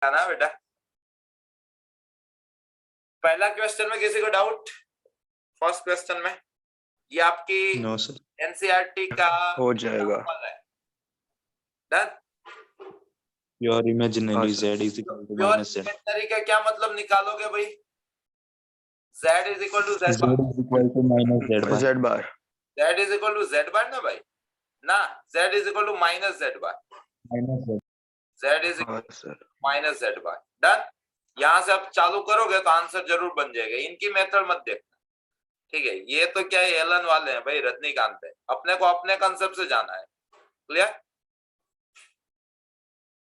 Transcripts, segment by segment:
ना बेटा। पहला क्वेश्चन में किसी को डाउट? फर्स्ट क्वेश्चन में ये आपकी नो सर। एनसीईआरटी का हो जाएगा। डन। प्योर इमेजिनरी हाँ, z is equal to pure minus z। Imaginary का क्या मतलब निकालोगे भाई? z is equal to z z is equal to minus z bar. Z bar. z is equal to z bar ना भाई, ना z is equal to minus z bar. Minus z। z is हाँ sir. Minus z bar. Done. यहां से आप चालू करोगे तो आंसर जरूर बन जाएगा। इनकी मेथड मत देखना, ठीक है? ये तो क्या है, एलन वाले हैं भाई, रजनीकांत है। अपने को अपने कंसेप्ट से जाना है। क्लियर?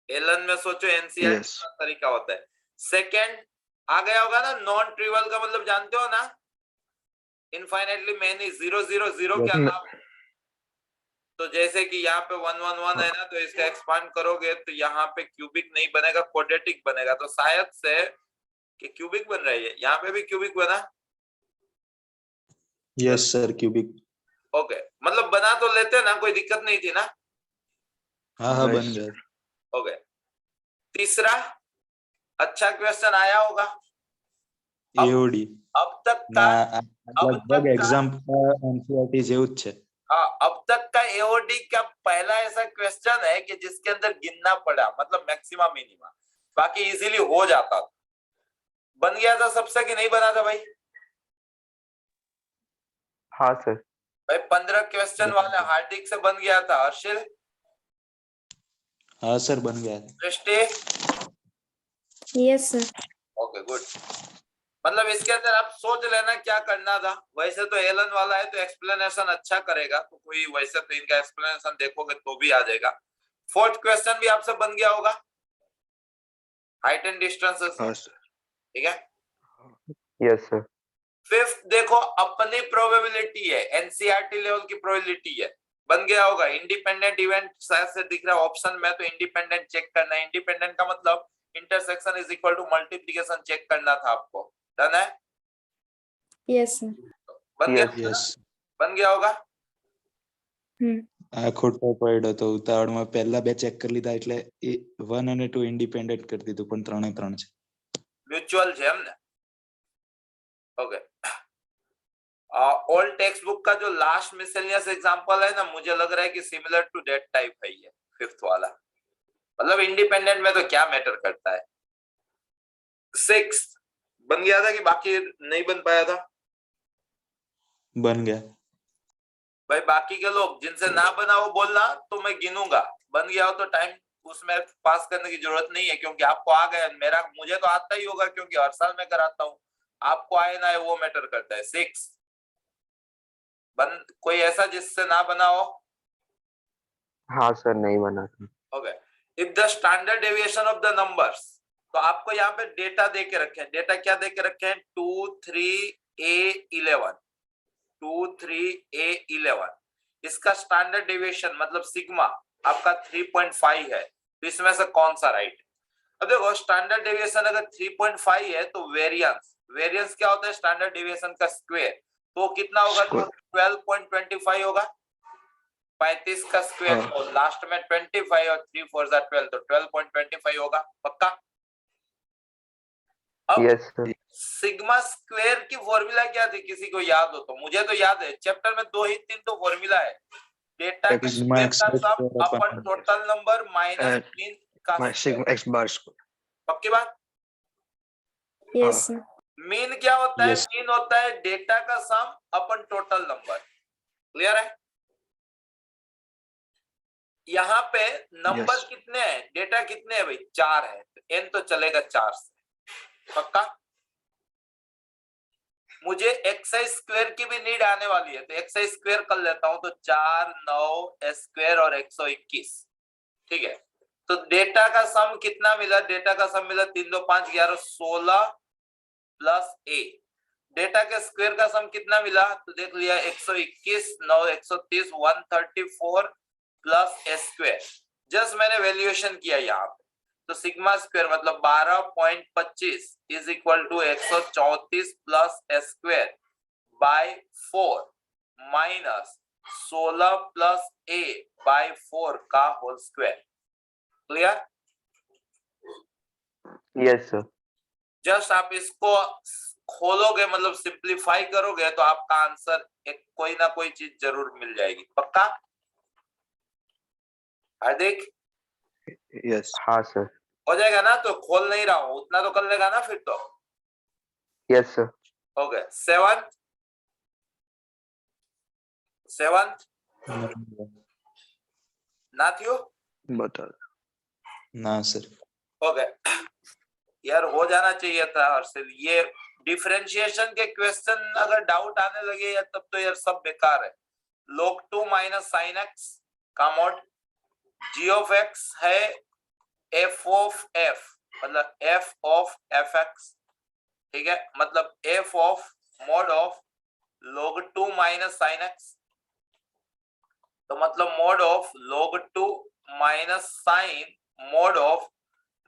एलन में सोचो एनसीईआरटी Yes. का तरीका होता है। सेकंड आ गया होगा ना, नॉन ट्रिवियल का मतलब जानते हो ना? इनफाइनाइटली मेनी, 0 0 0 क्या नाम? तो जैसे कि यहाँ पे 1 1 1 है ना, तो इसका एक्सपांड करोगे तो यहाँ पे क्यूबिक नहीं बनेगा, क्वाड्रेटिक बनेगा। तो शायद से कि क्यूबिक बन रहा है, यहाँ पे भी क्यूबिक बना। Yes sir, cubic. ओके, मतलब बना तो लेते ना, कोई दिक्कत नहीं थी ना? हाँ हाँ बन गया। ओके। तीसरा अच्छा क्वेश्चन आया होगा एओडी। अब तक का, लगभग एग्जाम का एनसीईआरटी જેવું જ છે। हाँ, अब तक का एओडी का पहला ऐसा क्वेश्चन है कि जिसके अंदर गिनना पड़ा, मतलब मैक्सिमा मिनिमा। बाकी इजीली हो जाता था। बन गया था सबसे कि नहीं बना था भाई? हाँ सर। भाई 15 क्वेश्चन वाले हार्दिक से बन गया था। हर्षिल? हाँ सर बन गया। दृष्टि? Yes sir. Okay good. मतलब इसके अंदर आप सोच लेना क्या करना था। वैसे तो एलन वाला है तो एक्सप्लेनेशन अच्छा करेगा, तो कोई वैसे तो इनका एक्सप्लेनेशन देखोगे तो भी आ जाएगा। फोर्थ क्वेश्चन भी आपसे बन गया होगा, हाइट एंड डिस्टेंसेस। हाँ सर। ठीक है। Yes sir. फिफ्थ देखो, अपनी प्रोबेबिलिटी है, एनसीईआरटी लेवल की प्रोबेबिलिटी है। बन गया होगा इंडिपेंडेंट इवेंट, शायद से दिख रहा है ऑप्शन में, तो इंडिपेंडेंट चेक करना है। इंडिपेंडेंट का मतलब intersection is equal to multiplication check करना था आपको। डन है? Yes sir. बन गया? यस। बन गया होगा। આ ખોટો પડ્યો તો ઉતાવળમાં પહેલા બે ચેક કરી લીધા એટલે 1 અને 2 ઇન્ડિપેન્ડન્ટ કરી દીધું, પણ 3 એ 3 છે। म्यूचुअल છે એમ ને? ओके। ओल्ड टेक्स्ट बुक का जो लास्ट मिसलेनियस एग्जांपल है ना, मुझे लग रहा है कि सिमिलर टू दैट टाइप है ये फिफ्थ वाला। मतलब इंडिपेंडेंट में तो क्या मैटर करता है। सिक्स्थ बन गया था कि बाकी नहीं बन पाया था? बन गया भाई बाकी के लोग जिनसे ना बना वो बोलना, तो मैं गिनूंगा। बन गया हो तो टाइम उसमें पास करने की जरूरत नहीं है, क्योंकि आपको आ गया। मुझे तो आता ही होगा क्योंकि हर साल मैं कराता हूँ। आपको आए ना आए वो मैटर करता है। 6 कोई ऐसा जिससे ना बना हो? हाँ सर, नहीं बना था। Okay. If the standard deviation of the numbers, तो आपको यहाँ पे डेटा दे के रखे हैं। डेटा क्या दे के रखे हैं? 2 3 A11, 2 3 A11। इसका स्टैंडर्ड डेविएशन मतलब सिग्मा आपका 3.5 है, तो इसमें से कौन सा राइट? अब देखो, स्टैंडर्ड डेविएशन अगर 3.5 है तो वेरिएंस क्या होता है? स्टैंडर्ड डेविएशन का स्क्वायर। तो कितना होगा? तो 12.25 होगा। 35 का स्क्वायर तो लास्ट में 25 और 3 4 12, तो 12.25 होगा। पक्का? अब यस सर। सिग्मा स्क्वायर की फॉर्मूला क्या थी? किसी को याद हो तो? मुझे तो याद है, चैप्टर में 2 ही 3 तो फॉर्मूला है। डेटा के स्क्वायर का सम अपन टोटल नंबर माइनस मीन का सिग्मा एक्स बार स्क्वायर। पक्की बात? Yes sir. मीन क्या होता है? Yes. मीन होता है डेटा का सम अपन टोटल नंबर। क्लियर है? यहाँ पे नंबर Yes. कितने हैं? डेटा कितने हैं भाई? 4 है, तो n तो चलेगा 4 से। पक्का? मुझे एक्स स्क्वायर की भी नीड आने वाली है, तो एक्स स्क्वायर कर लेता हूं। तो 4 9 स्क्वायर और 121। ठीक है। तो डेटा का सम कितना मिला? डेटा का सम मिला 3 2 5 11 16 प्लस a। डेटा के स्क्वायर का सम कितना मिला? तो देख लिया, 121 9 130 134 प्लस a स्क्वायर। जस्ट मैंने वैल्यूएशन किया यहाँ पे, तो सिग्मा स्क्वायर मतलब 12.25 is equal to 134 plus a square by 4 minus 16 plus a by 4 का whole square. Clear? Yes sir. Just आप इसको खोलोगे मतलब सिंप्लीफाई करोगे तो आपका आंसर एक कोई ना कोई चीज जरूर मिल जाएगी। पक्का हार्दिक? यस हाँ सर। हो जाएगा ना? तो खोल नहीं रहा हूं उतना तो कर लेगा ना फिर तो। Yes sir. हो गया। सेवंथ ना थियो? बता। ना सर। हो गया यार, हो जाना चाहिए था हर्षिल। ये डिफरेंशिएशन के क्वेश्चन अगर डाउट आने लगे या तब तो यार सब बेकार है। log 2 माइनस साइन एक्स का मॉड g ऑफ x है f ऑफ f मतलब f ऑफ fx, ठीक है, मतलब f of mod of log 2 minus sine x, तो मतलब mod of log 2 minus sine mod of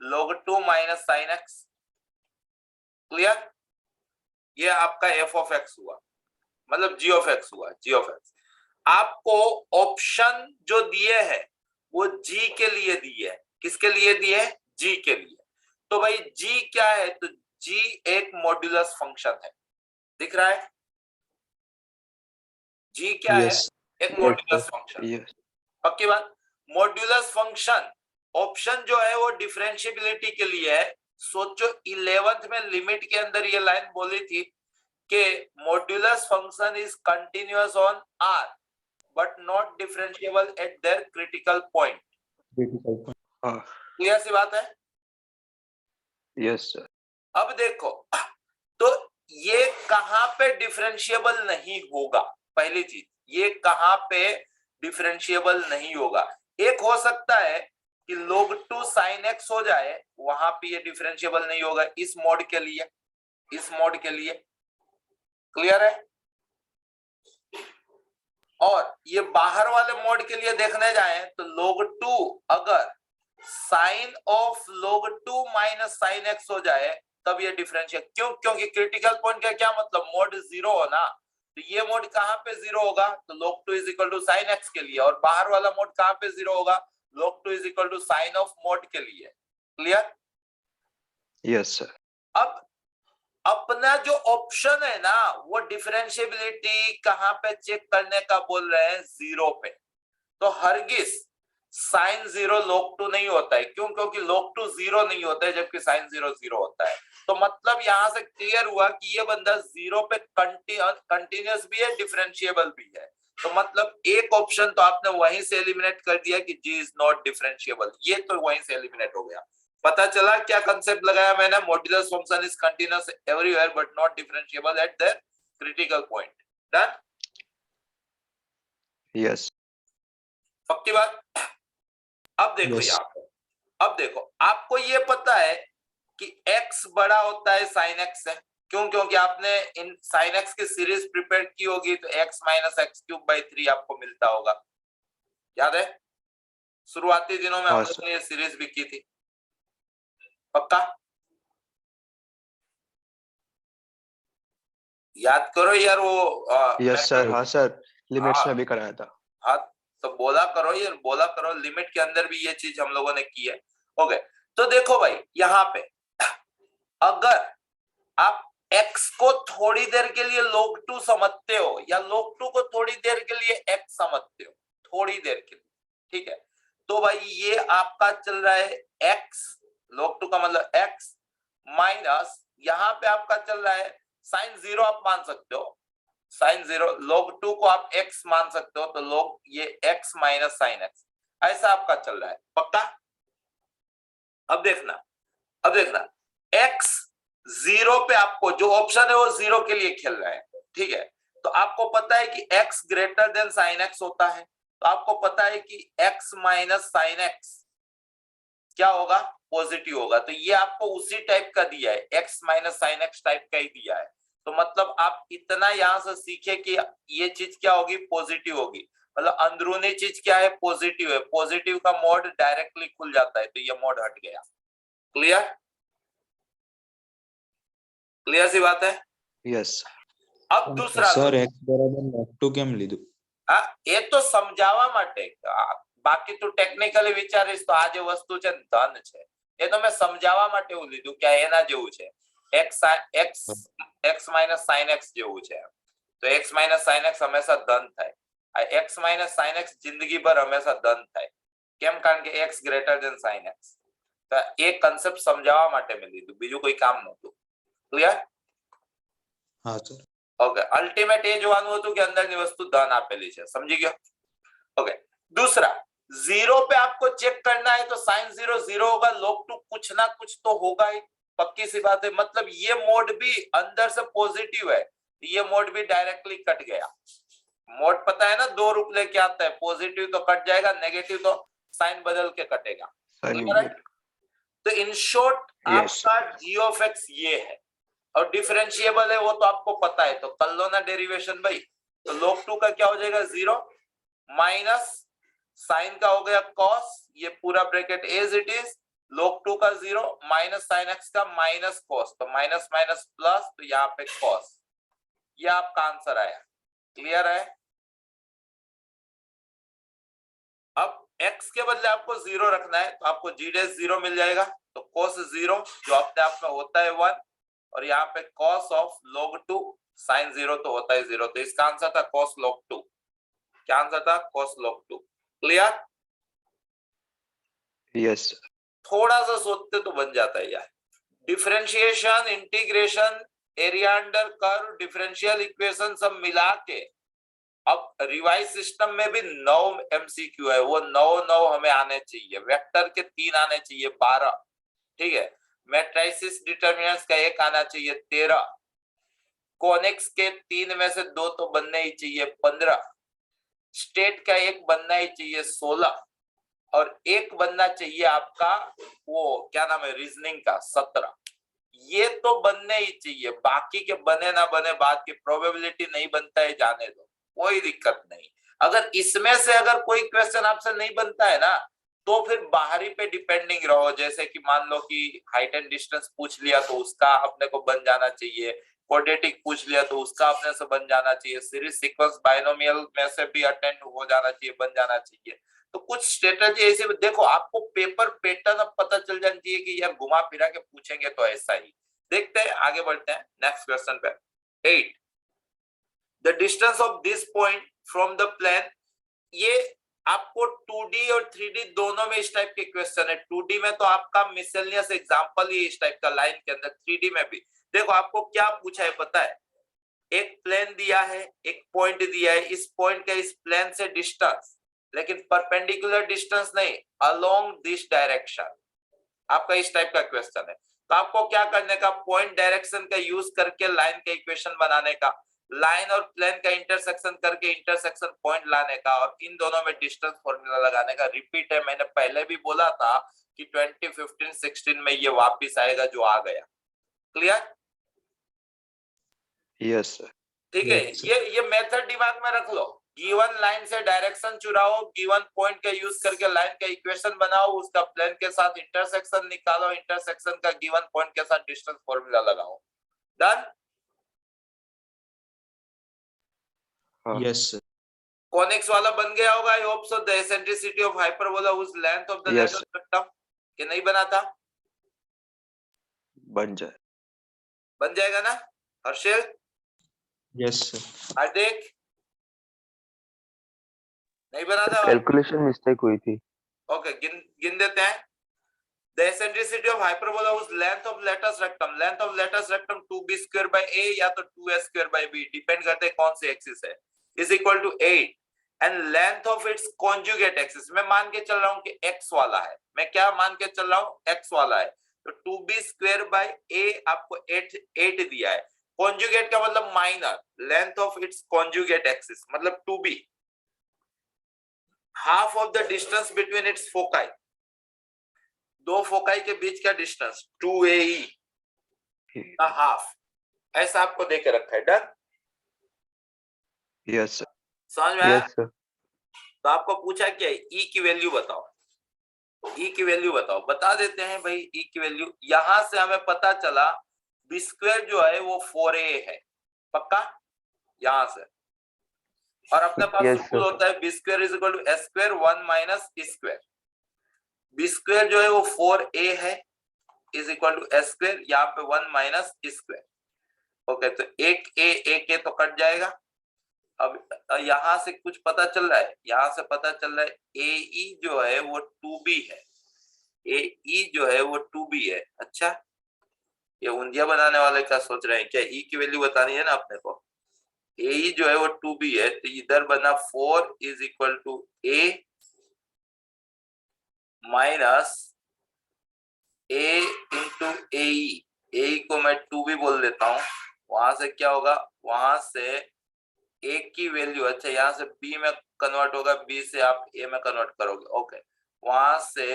log 2 minus sine x. Clear? ये आपका f ऑफ x हुआ, मतलब g ऑफ x हुआ। g ऑफ x आपको ऑप्शन जो दिए है वो g के लिए दिए है। किसके लिए दिए है? g के लिए। तो भाई g क्या है? तो g एक मॉड्यूलस फंक्शन है। दिख रहा है? g क्या है? यस एक मॉड्यूलस फंक्शन। यस पक्की बात? मॉड्यूलस फंक्शन ऑप्शन जो है वो डिफरेंशिएबिलिटी के लिए है। सोचो 11th में लिमिट के अंदर ये लाइन बोली थी कि modulus function is continuous on r but not differentiable eight there critical point. हाँ क्लियर सी बात है? Yes sir. अब देखो, तो ये कहां पे डिफरेंशिएबल नहीं होगा? पहली चीज, ये कहां पे डिफरेंशिएबल नहीं होगा? एक हो सकता है कि log 2 sin x हो जाए, वहां पे ये डिफरेंशिएबल नहीं होगा इस मोड के लिए, इस मोड के लिए। क्लियर है? और ये बाहर वाले मोड के लिए देखने जाए तो log 2 अगर sine of log 2 minus sine x हो जाए तब ये डिफरेंशिएट। क्यों? क्योंकि क्रिटिकल पॉइंट का क्या मतलब? मोड जीरो हो ना, तो ये मोड कहां पे जीरो होगा? तो log 2 is equal to sine x के लिए। और बाहर वाला मोड कहां पे जीरो होगा? log 2 is equal to sine of mod के लिए। क्लियर? Yes sir. अब अपना जो ऑप्शन है ना वो डिफरेंशिएबिलिटी कहां पे चेक करने का बोल रहे हैं? जीरो पे। तो हरगिज साइन जीरो log 2 नहीं होता है। क्यों? क्योंकि log 2 जीरो नहीं होता है जबकि साइन जीरो जीरो होता है। तो मतलब यहां से क्लियर हुआ कि ये बंदा जीरो पे कंटिन्यूअस भी है, डिफरेंशिएबल भी है। तो मतलब एक ऑप्शन तो आपने वहीं से एलिमिनेट कर दिया कि g इज नॉट डिफरेंशिएबल, ये तो वहीं से एलिमिनेट हो गया। पता चला क्या कंसेप्ट लगाया मैंने? Modulus function is continuous everywhere but not differentiable at the critical point. Done? Yes पक्की बात? अब देखो Yes. यहाँ पे, अब देखो, आपको ये पता है कि x बड़ा होता है साइन x से। क्यों? क्योंकि आपने इन साइन x की सीरीज प्रिपेयर की होगी, तो x minus x cube by 3 आपको मिलता होगा। याद है? शुरुआती दिनों में हम हाँ, लोगों ने ये सीरीज भी की थी। पक्का याद करो यार वो यस सर। हाँ सर, लिमिट्स हाँ। में भी कराया था। हाँ तो बोला करो यार, बोला करो। लिमिट के अंदर भी ये चीज हम लोगों ने की है। हो गए? तो देखो भाई यहाँ पे अगर आप x को थोड़ी देर के लिए log 2 समझते हो या log 2 को थोड़ी देर के लिए x समझते हो, थोड़ी देर के लिए, ठीक है, तो भाई ये आपका चल रहा है x, log 2 का मतलब x माइनस यहाँ पे आपका चल रहा है साइन जीरो। आप मान सकते हो साइन जीरो, log 2 को आप x मान सकते हो, तो log ये x माइनस साइन x, ऐसा आपका चल रहा है। पक्का? अब देखना, अब देखना, x जीरो पे आपको जो ऑप्शन है वो जीरो के लिए खेल रहा है, ठीक है। तो आपको पता है कि x greater than sine x होता है, तो आपको पता है कि x माइनस साइन x क्या होगा? पॉजिटिव होगा। तो ये आपको उसी टाइप का दिया है, x minus sine x type का ही दिया है। तो मतलब आप इतना यहां से सीखे कि ये चीज क्या होगी? पॉजिटिव होगी। मतलब अंदरूनी चीज क्या है? पॉजिटिव है। पॉजिटिव का मोड डायरेक्टली खुल जाता है, तो ये मोड हट गया। क्लियर? क्लियर सी बात है? यस अब दूसरा સર x બરાબર log2 કેમ લીધું? એ તો સમજાવવા માટે, બાકી તું ટેકનિકલી વિચારીશ તો આ જે વસ્તુ છે ધન છે, એ તો મેં સમજાવવા માટે એવું લીધું કે આ એના જેવું છે, x માઇનસ સાઇન x જેવું છે, તો x માઇનસ સાઇન x હંમેશા ધન થાય, આ x માઇનસ સાઇન x જિંદગીભર હંમેશા ધન થાય, કેમ? કારણ કે x greater than sine x. તો એ કન્સેપ્ટ સમજાવવા માટે મેં લીધું, બીજું કોઈ કામ નહોતું. ક્લિયર? હા સર. ओके, अल्टीमेट ये જોવાનું હતું કે અંદરની વસ્તુ ધન આપેલી છે, समझी गया? ओके, दूसरा जीरो पे आपको चेक करना है तो साइन जीरो जीरो होगा, log टू कुछ ना कुछ तो होगा ही, पक्की सी बात है. मतलब ये मोड भी अंदर से पॉजिटिव है, ये मोड भी डायरेक्टली कट गया. मोड पता है ना, दो रूप लेके आता है, पॉजिटिव तो कट जाएगा, नेगेटिव तो साइन बदल के कटेगा. तो इन शॉर्ट आपका g ऑफ x ये है और डिफरेंशिएबल है वो तो आपको पता है, तो कर लो ना डेरिवेशन भाई. तो log 2 का क्या हो जाएगा 0 माइनस साइन का हो गया cos, ये पूरा bracket as it is, log 2 का 0 माइनस साइन x का माइनस cos, तो माइनस माइनस प्लस, तो यहाँ पे cos, ये आपका आंसर आया. क्लियर है? अब x के बदले आपको 0 रखना है, तो आपको g डैश 0 मिल जाएगा, तो cos 0 जो अपने आप में होता है 1, और यहाँ पे cos ऑफ log 2 sin 0 तो होता है 0, तो इसका आंसर था cos log 2. क्या आंसर था? cos log 2. क्लियर? यस. थोड़ा सा सोचते तो बन जाता है यार. Differentiation, integration, area under curve, differential equation सब मिला के अब रिवाइज सिस्टम में भी 9 MCQ है, वो 9 हमें आने चाहिए. वेक्टर के 3 आने चाहिए 12, ठीक है. मैट्रिसेस डिटरमिनेंट्स का 1 आना चाहिए 13, कॉनिक्स के 3 में से 2 तो बनने ही चाहिए 15, स्टेट का 1 बनना ही चाहिए 16, और 1 बनना चाहिए आपका वो क्या नाम है रीजनिंग का 17. ये तो बनने ही चाहिए, बाकी के बने ना बने बात की, प्रोबेबिलिटी नहीं बनता है जाने दो, कोई दिक्कत नहीं. अगर इसमें से अगर कोई क्वेश्चन आपसे नहीं बनता है ना, तो फिर बाहरी पे डिपेंडिंग रहो. जैसे कि मान लो कि हाइट एंड डिस्टेंस पूछ लिया तो उसका अपने को बन जाना चाहिए, क्वाड्रेटिक पूछ लिया तो उसका अपने से बन जाना चाहिए, सीरीज सीक्वेंस बाइनोमियल में से भी अटेंड हो जाना चाहिए, बन जाना चाहिए. तो कुछ स्ट्रेटजी ऐसे देखो, आपको पेपर पैटर्न अब पता चल जाना चाहिए कि यार घुमा फिरा के पूछेंगे तो ऐसा ही. देखते हैं, आगे बढ़ते हैं नेक्स्ट क्वेश्चन पे. 8, the distance of this point from the plane. ये आपको 2D और 3D दोनों में इस टाइप के क्वेश्चन है. 2D में तो आपका मिसलेनियस एग्जांपल ही इस टाइप का लाइन के अंदर, 3D में भी देखो आपको क्या पूछा है पता है. एक प्लेन दिया है, एक पॉइंट दिया है, इस पॉइंट का इस प्लेन से डिस्टेंस, लेकिन परपेंडिकुलर डिस्टेंस नहीं, अलोंग दिस डायरेक्शन. आपका इस टाइप का क्वेश्चन है. तो आपको क्या करने का, पॉइंट डायरेक्शन का यूज करके लाइन का इक्वेशन बनाने का, लाइन और प्लेन का इंटरसेक्शन करके इंटरसेक्शन पॉइंट लाने का, और इन दोनों में डिस्टेंस फॉर्मूला लगाने का. रिपीट है, मैंने पहले भी बोला था कि 2015-16 में ये वापस आएगा जो आ गया. क्लियर? Yes sir. ठीक है. ये मेथड दिमाग में रख लो. गिवन लाइन से डायरेक्शन चुराओ, गिवन पॉइंट का यूज करके लाइन का इक्वेशन बनाओ, उसका प्लेन के साथ इंटरसेक्शन निकालो, इंटरसेक्शन का गिवन पॉइंट के साथ डिस्टेंस फॉर्मूला लगाओ. डन? Yes sir. कॉनिक्स वाला बन गया होगा. I hope so. The eccentricity of hyperbola whose length of the Yes. Lateral rectum. कि नहीं बना था? बन जाए. बन जाएगा ना हर्षिल? Yes sir. हार्दिक नहीं बना था? कैलकुलेशन मिस्टेक हुई थी. ओके, गिन देते हैं. The eccentricity of hyperbola whose length of latus rectum, length of latus rectum 2b square by a या तो 2a square by b, depend करते हैं कौन सी एक्सिस है, is equal to 8, and length of its conjugate axis, मैं मान के चल रहा हूँ कि x वाला है, मैं क्या मान के चल रहा हूँ, x वाला है, तो 2b square by a आपको 8 दिया है. conjugate का मतलब minor, length of its conjugate axis मतलब 2b, half of the distance between its foci, दो फोकाई के बीच का डिस्टेंस 2AE का हाफ, ऐसा आपको देके रखा है. डन? Yes sir. समझ में आया? Yes sir. तो आपको पूछा क्या है, E की वैल्यू बताओ. E की वैल्यू बताओ. बता देते हैं भाई E की वैल्यू. यहां से हमें पता चला b स्क्वायर जो है वो 4a है, पक्का? यहां से, और अपने पास Yes, रूल होता है b square is equal to s square 1 minus e square. b square जो है वो 4a है, is equal to S square, यहाँ पे 1 माइनस स्क्वायर। ओके, तो एक ए तो कट जाएगा। अब यहाँ से कुछ पता चल रहा है, यहाँ से पता चल रहा है ए ई जो है वो 2b है, ए ई जो है वो 2b है। अच्छा, ये ऊंधिया बनाने वाले क्या सोच रहे हैं, क्या ई की वैल्यू बतानी है ना अपने को। ए ई जो है वो 2b है, तो इधर बना 4 is equal to a minus a into a को मैं 2b बोल देता हूँ। वहां से क्या होगा, वहां से ए की वैल्यू, अच्छा यहाँ से बी में कन्वर्ट होगा, बी से आप ए में कन्वर्ट करोगे। ओके, वहां से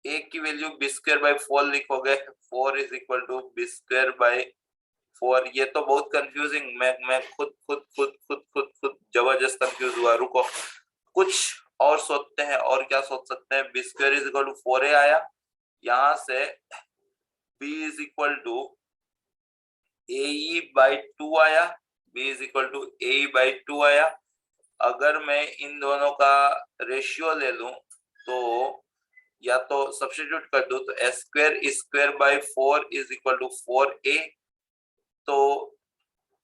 ए की वैल्यू बी स्क्वायर बाई 4 लिखोगे, 4 is equal to B square by 4। ये तो बहुत कंफ्यूजिंग, मैं खुद जबरदस्त कंफ्यूज हुआ। रुको, कुछ और सोचते हैं, और क्या सोच सकते हैं। B square is equal to 4a आया, यहाँ से b is equal to A by 2 आया, b is equal to A by 2 आया। अगर मैं इन दोनों का रेशियो ले लूं तो या तो सब्स्टिट्यूट कर दूं, तो S square by 4 is equal to 4a, तो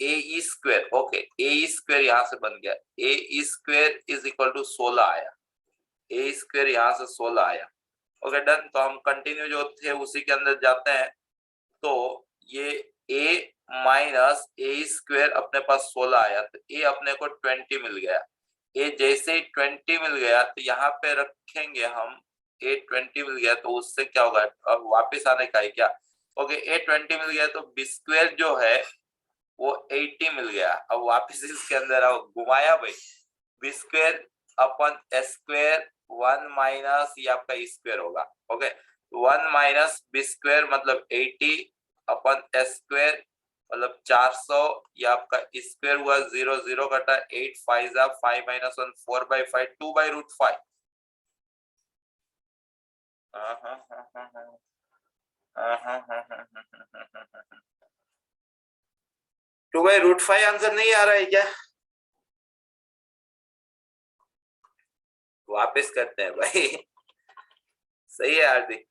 A E square, okay, A E square यहाँ से बन गया, A E square is equal to 16 आया, ए स्क्वायर यहाँ से 16 आया। Okay done. तो हम कंटिन्यू जो थे उसी के अंदर जाते हैं। तो ये a माइनस ए स्क्वायर अपने पास 16 आया, तो a अपने को 20 मिल गया। a जैसे ही 20 मिल गया तो यहाँ पे रखेंगे हम, a 20 मिल गया तो उससे क्या होगा, अब वापिस आने का है क्या। ओके, a 20 मिल गया तो b स्क्वायर जो है वो 80 मिल गया। अब वापिस इसके अंदर आओ, घुमाया भाई, b square upon s square 1 minus ये आपका स्क्वायर होगा। ओके, 1 माइनस बी स्क्वायर मतलब 80 अपन एस स्क्वायर मतलब 400, ये आपका स्क्वायर हुआ, 0 0 कटा, 8 5 5 minus 1 4 by 5 2 by root 5। Two by root 5 answer नहीं आ रहा है क्या? वापस करते हैं भाई। सही है हार्दिक।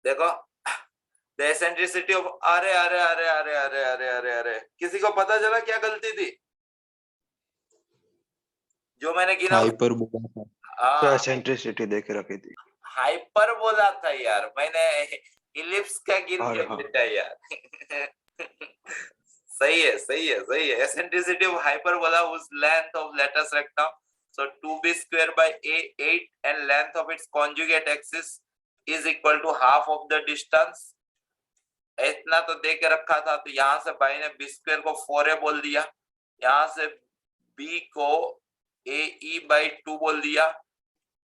देखो, द एसेंट्रिसिटी ऑफ, अरे अरे अरे अरे अरे अरे अरे अरे, किसी को पता चला क्या गलती थी जो मैंने गिना? हाइपरबोला, एसेंट्रिसिटी दे के रखी थी। हाइपर बोला था यार मैंने, इलिप्स का गिन के बेटा यार। सही है सही है सही है। Eccentricity of hyperbola whose length of latus rectum, so 2b square by a 8 and length of its conjugate axis is equal to half of the distance। इतना तो दे के रखा था, तो यहाँ से भाई ने b स्क्वायर को 4a बोल दिया, यहाँ से b को a e बाई 2 बोल दिया।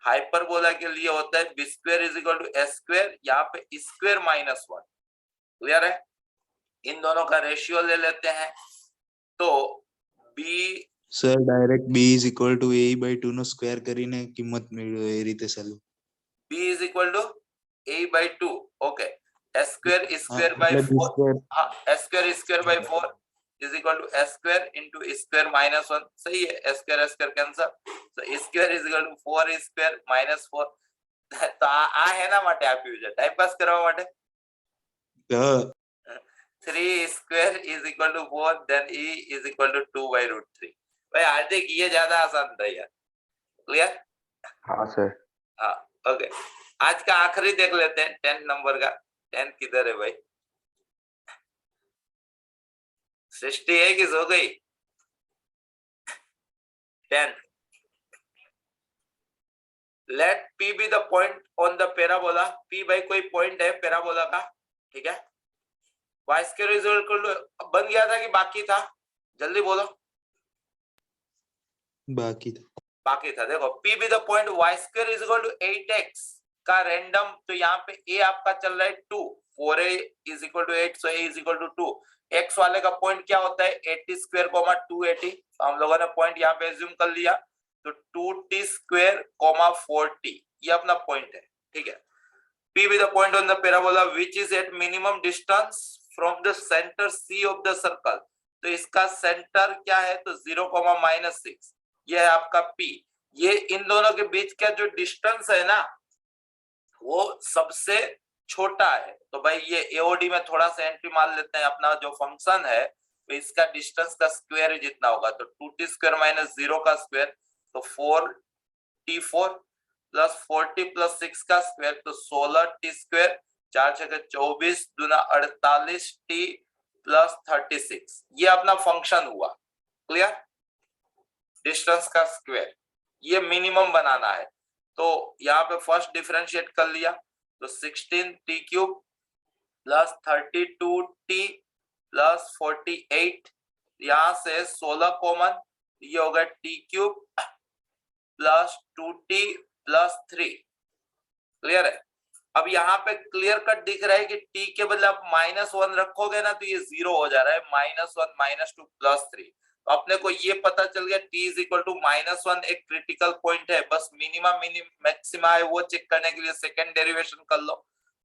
हाइपरबोला के लिए होता है b square is equal to s square, यहाँ पे स्क्वायर माइनस 1। क्लियर है? इन दोनों का रेशियो ले लेते हैं, तो b sir direct b is equal to a by 2 નો સ્ક્વેર કરીને કિંમત મેળવો એ રીતે ચાલુ। b is equal to a by 2, okay, s square by 4, s square by 4 is equal to s square into square minus 1। सही है, s square cancel, so square is equal to 4 square minus 4। तो आ है ना માટે આપ્યું છે time pass કરવા માટે। 3 square is equal to 4, then e is equal to 2 by root 3। भाई हार्दिक ये ज्यादा आसान था यार। क्लियर? हाँ सर। हाँ ओके, आज का आखिरी देख लेते हैं 10 नंबर का। 10 किधर है भाई? सृष्टि है कि सो गई? 10, let p be the point on the parabola। p भाई कोई पॉइंट है पैराबोला का, ठीक है। y square is equal to, बन गया था कि बाकी था? जल्दी बोलो। બાકી बाकी था। देखो, p be the point y square is equal to 8x का रैंडम, तो यहाँ पे a आपका चल रहा है 2, 4a is equal to 8, so a is equal to 2। x वाले का पॉइंट क्या होता है? 80 स्क्वायर कोमा 280। तो हम लोगों ने पॉइंट यहाँ पे एज्यूम कर लिया, तो 2t स्क्वायर कोमा 4t, ये अपना पॉइंट है, ठीक है। p be the point on the parabola which is at minimum distance from the center c of the circle। तो इसका सेंटर क्या है? तो 0, -6, ये है आपका p। ये इन दोनों के बीच का जो डिस्टेंस है ना वो सबसे छोटा है। तो भाई ये एओडी में थोड़ा सा एंट्री मार लेते हैं, अपना जो फंक्शन है तो इसका डिस्टेंस का स्क्वायर जितना होगा तो 2t स्क्वायर माइनस 0 का स्क्वायर तो 4t4 प्लस 40 प्लस 6 का स्क्वायर तो 16t स्क्वायर, 4 छके 24 दूना 48t प्लस 36। ये अपना फंक्शन हुआ। क्लियर? डिस्टेंस का स्क्वायर ये मिनिमम बनाना है। तो यहाँ पे फर्स्ट डिफरेंशिएट कर लिया तो 16t cube plus 32t plus 48, यहाँ से 16 कॉमन, ये होगा t cube plus 2t plus 3। Clear है? अब यहाँ पे क्लियर कट दिख रहा है कि t के बदले आप -1 रखोगे ना तो ये 0 हो जा रहा है, -1 -2 प्लस 3। तो अपने को ये पता चल गया t इज इक्वल टू -1 एक क्रिटिकल पॉइंट है, बस मिनिमम मैक्सिमा है वो चेक करने के लिए सेकंड डेरिवेशन कर लो।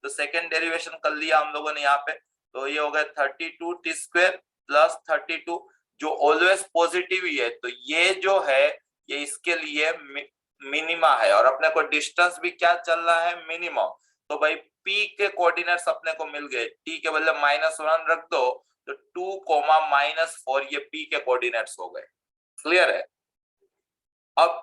तो सेकंड डेरिवेशन कर लिया हम लोगों ने यहाँ पे, तो ये हो गया 32t स्क्वायर प्लस 32 जो ऑलवेज पॉजिटिव ही है, तो ये जो है ये इसके लिए मिनिमा है और अपने को डिस्टेंस भी क्या चल रहा है, मिनिमम। तो भाई p के कोऑर्डिनेट्स अपने को मिल गए, t के बदले -1 रख दो तो 2, -4 ये p के कोऑर्डिनेट्स हो गए। क्लियर है? अब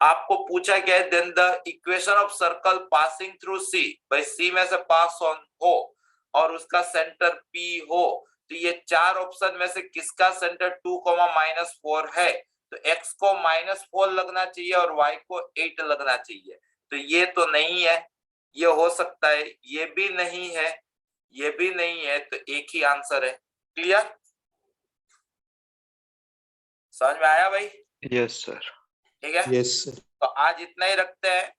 आपको पूछा क्या है, then the equation of circle passing through c, भाई c में से पास ऑन हो और उसका सेंटर p हो, तो ये 4 ऑप्शन में से किसका सेंटर 2, -4 है? तो x को -4 लगना चाहिए और y को 8 लगना चाहिए। तो ये तो नहीं है, ये हो सकता है, ये भी नहीं है, ये भी नहीं है, तो एक ही आंसर है। क्लियर? समझ में आया भाई? Yes sir. ठीक है? Yes sir. तो आज इतना ही रखते हैं।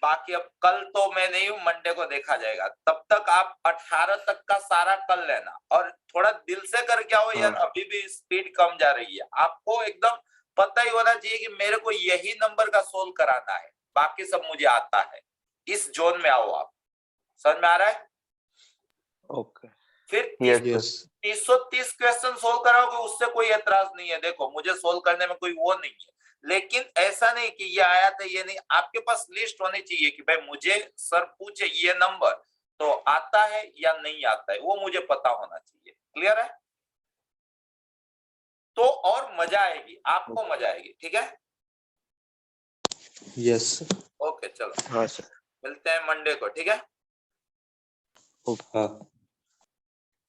बाकी अब कल तो मैं नहीं हूं, मंडे को देखा जाएगा। तब तक आप 18 तक का सारा कर लेना और थोड़ा दिल से करके आओ यार, अभी भी स्पीड कम जा रही है। आपको एकदम पता ही होना चाहिए कि मेरे को यही नंबर का सोल्व कराना है, बाकी सब मुझे आता है। इस जोन में आओ आप। समझ में आ रहा है? ओके। फिर यस 330 क्वेश्चन सोल्व कराओगे उससे कोई एतराज नहीं है, देखो मुझे सोल्व करने में कोई वो नहीं है, लेकिन ऐसा नहीं कि ये आया था ये नहीं, आपके पास लिस्ट होनी चाहिए कि भाई मुझे सर पूछे ये नंबर तो आता है या नहीं आता है, वो मुझे पता होना चाहिए। क्लियर है? तो और मजा आएगी, आपको मजा आएगी। ठीक है? यस ओके चलो हाँ सर। मिलते हैं मंडे को। ठीक है? हाँ